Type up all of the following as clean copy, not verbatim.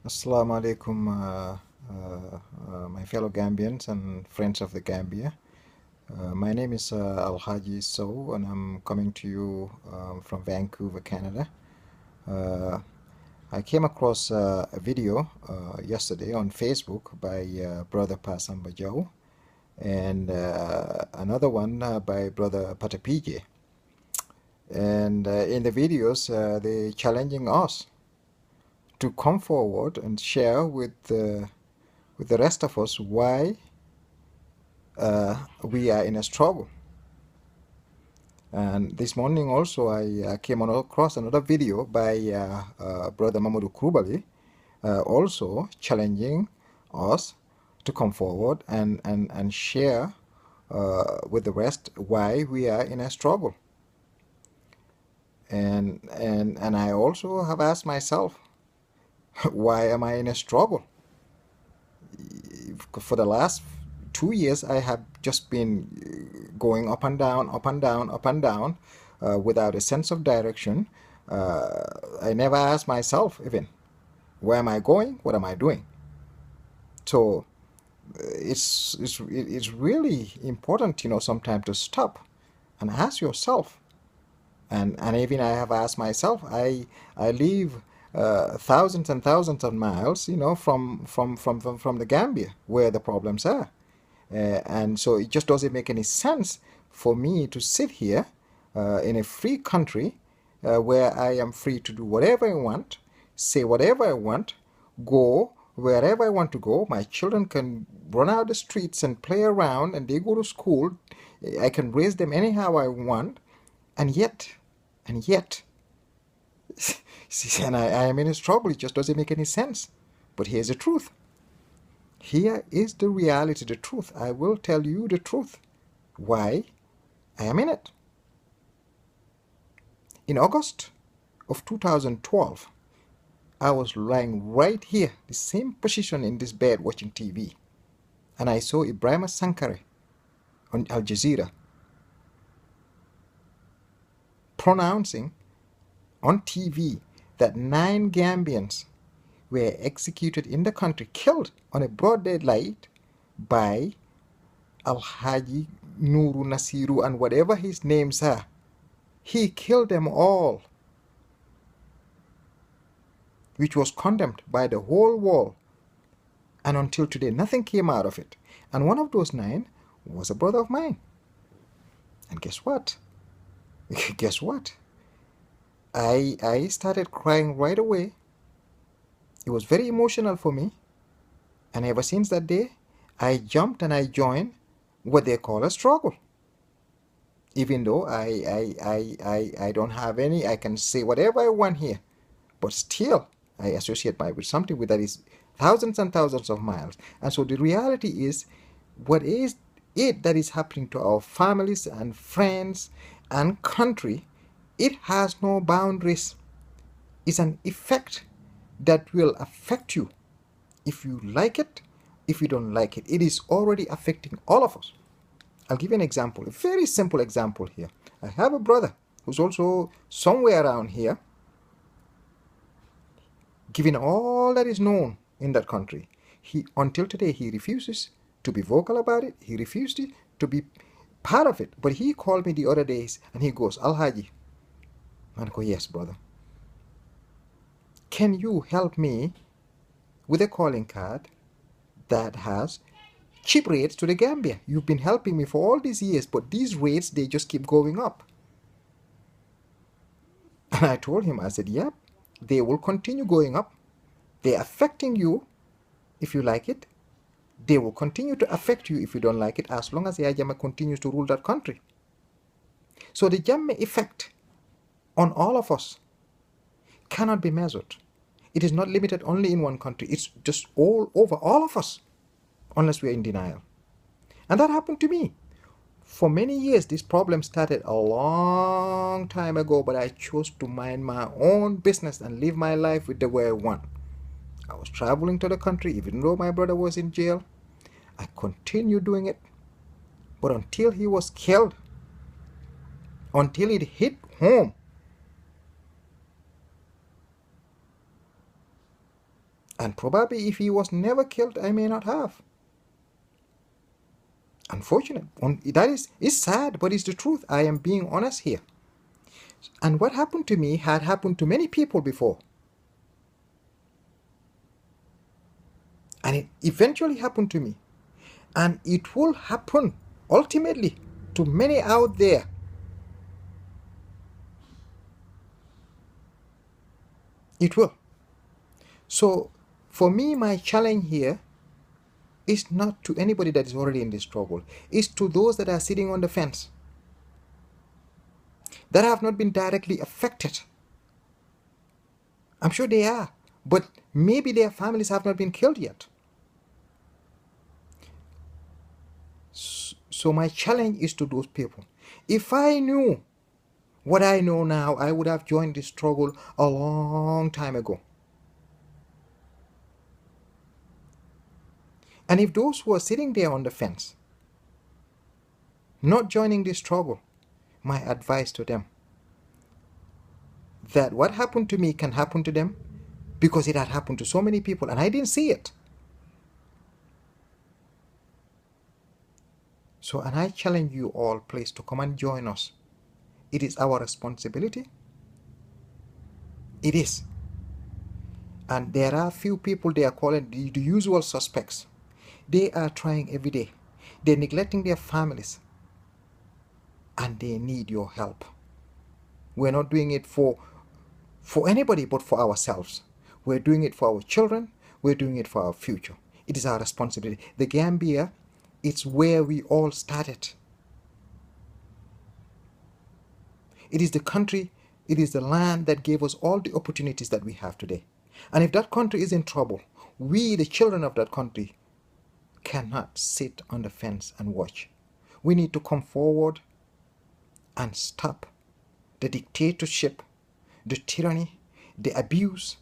Assalamu alaikum, my fellow Gambians and friends of the Gambia. My name is Alhaji Sow, and I'm coming to you from Vancouver, Canada. Uh, I came across a video yesterday on Facebook by Brother Pasamba Joe and another one by Brother Patapije. And in the videos, they're challenging us to come forward and share with the rest of us why we are in a struggle. And this morning also I came across another video by Brother Mamadou Krubali, also challenging us to come forward and share with the rest why we are in a struggle. And I also have asked myself, why am I in a struggle? For the last 2 years, I have just been going up and down, up and down, up and down, without a sense of direction. I never asked myself even, where am I going? What am I doing? So it's really important, sometimes to stop and ask yourself. And even I have asked myself. I live thousands and thousands of miles, from the Gambia where the problems are. And so it just doesn't make any sense for me to sit here in a free country where I am free to do whatever I want, say whatever I want, go wherever I want to go. My children can run out the streets and play around, and they go to school. I can raise them anyhow I want, and yet, and I am in a struggle. It just doesn't make any sense. But here's the truth. Here is the reality, the truth. I will tell you the truth. Why I am in it. In August of 2012, I was lying right here, the same position in this bed watching TV. And I saw Ibrahim Sankare on Al Jazeera pronouncing on TV that 9 Gambians were executed in the country, killed on a broad daylight by Al-Haji Nuru Nasiru and whatever his names are. He killed them all, which was condemned by the whole world. And until today, nothing came out of it. And one of those 9 was a brother of mine. And guess what? Guess what? I started crying right away. It was very emotional for me. And ever since that day, I jumped and I joined what they call a struggle. Even though I don't have any, I can say whatever I want here. But still, I associate with something that is thousands and thousands of miles. And so the reality is, what is it that is happening to our families and friends and country? It has no boundaries. It's an effect that will affect you. If you like it, if you don't like it, it is already affecting all of us. I'll give you an example, a very simple example here. I have a brother who's also somewhere around here, given all that is known in that country. Until today, he refuses to be vocal about it. He refused to be part of it. But he called me the other days and he goes, Alhaji. And I go, yes, brother. Can you help me with a calling card that has cheap rates to the Gambia? You've been helping me for all these years, but these rates, they just keep going up. And I told him, I said, yep, they will continue going up. They're affecting you if you like it. They will continue to affect you if you don't like it, as long as Yahya Jammeh continues to rule that country. So the Jammeh effect on all of us cannot be measured. It is not limited only in one country. It's just all over, all of us, unless we are in denial. And that happened to me. For many years, this problem started a long time ago, but I chose to mind my own business and live my life with the way I want. I was traveling to the country, even though my brother was in jail. I continued doing it. But until he was killed, until it hit home, And probably if he was never killed, I may not have. Unfortunate. That is sad, but it's the truth. I am being honest here. And what happened to me had happened to many people before. And it eventually happened to me. And it will happen ultimately to many out there. It will. So for me, my challenge here is not to anybody that is already in this struggle. It's to those that are sitting on the fence, that have not been directly affected. I'm sure they are, but maybe their families have not been killed yet. So my challenge is to those people. If I knew what I know now, I would have joined this struggle a long time ago. And if those who are sitting there on the fence, not joining this struggle, my advice to them, that what happened to me can happen to them because it had happened to so many people and I didn't see it. So, and I challenge you all, please, to come and join us. It is our responsibility. It is. And there are few people they are calling the usual suspects. They are trying every day. They're neglecting their families. And they need your help. We're not doing it for anybody but for ourselves. We're doing it for our children. We're doing it for our future. It is our responsibility. The Gambia, it's where we all started. It is the country, it is the land that gave us all the opportunities that we have today. And if that country is in trouble, we, the children of that country, cannot sit on the fence and watch. We need to come forward and stop the dictatorship, the tyranny, the abuse,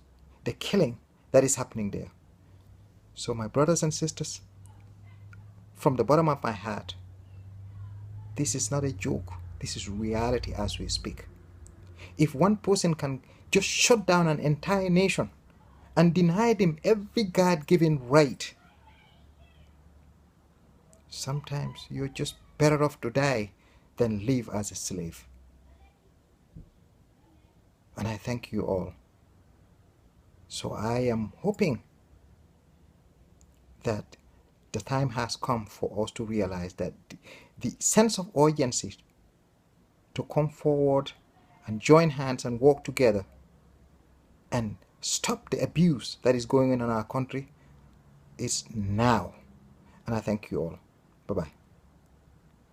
the killing that is happening there. So my brothers and sisters, from the bottom of my heart, this is not a joke. This is reality as we speak. If one person can just shut down an entire nation and deny them every God-given right, sometimes you're just better off to die than live as a slave. And I thank you all. So I am hoping that the time has come for us to realize that the sense of urgency to come forward and join hands and work together and stop the abuse that is going on in our country is now. And I thank you all. Bye-bye.